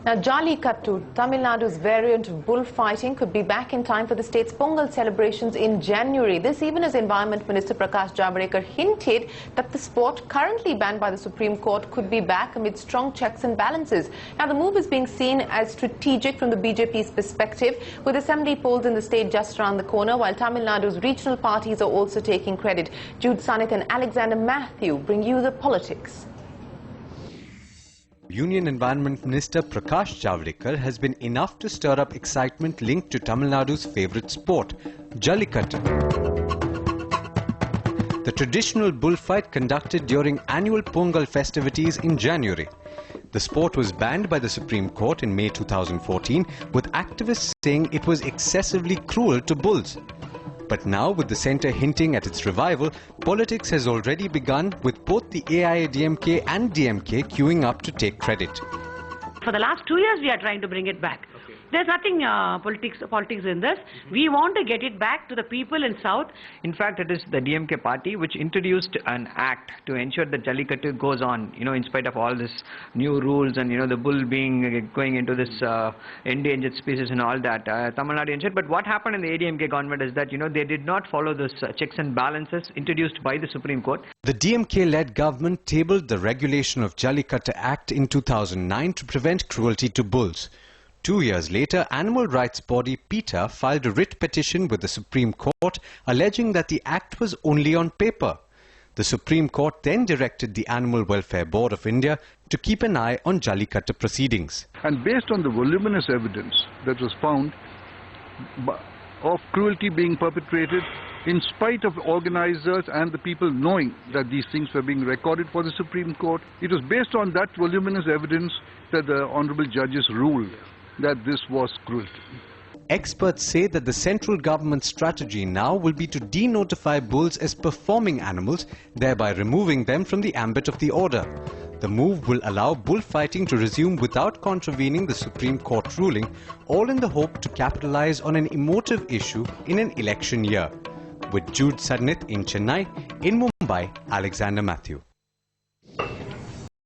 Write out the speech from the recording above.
Now, jallikattu, Tamil Nadu's variant of bullfighting, could be back in time for the state's Pongal celebrations in January. This even as Environment Minister Prakash Javadekar hinted that the sport, currently banned by the Supreme Court, could be back amid strong checks and balances. Now, the move is being seen as strategic from the BJP's perspective, with assembly polls in the state just around the corner, while Tamil Nadu's regional parties are also taking credit. Jude Sanith and Alexander Matthew bring you the politics. Union Environment Minister Prakash Javadekar has been enough to stir up excitement linked to Tamil Nadu's favourite sport, jallikattu. The traditional bullfight conducted during annual Pongal festivities in January. The sport was banned by the Supreme Court in May 2014, with activists saying it was excessively cruel to bulls. But now, with the centre hinting at its revival, politics has already begun, with both the AIADMK and DMK queuing up to take credit. For the last 2 years, we are trying to bring it back. Okay. There's nothing politics in this. We want to get it back to the people in South. In fact, it is the DMK party which introduced an act to ensure that jallikattu goes on, in spite of all this new rules and, the bull going into this endangered species and all that. Tamil Nadu ensured. But what happened in the ADMK government is that, they did not follow this checks and balances introduced by the Supreme Court. The DMK-led government tabled the Regulation of Jallikattu Act in 2009 to prevent cruelty to bulls. 2 years later, animal rights body PETA filed a writ petition with the Supreme Court alleging that the act was only on paper. The Supreme Court then directed the Animal Welfare Board of India to keep an eye on jallikattu proceedings. And based on the voluminous evidence that was found of cruelty being perpetrated, in spite of organizers and the people knowing that these things were being recorded for the Supreme Court, it was based on that voluminous evidence that the honorable judges ruled that this was cruelty. Experts say that the central government's strategy now will be to denotify bulls as performing animals, thereby removing them from the ambit of the order. The move will allow bullfighting to resume without contravening the Supreme Court ruling, all in the hope to capitalize on an emotive issue in an election year. With Jude Sanith in Chennai, in Mumbai, Alexander Matthew.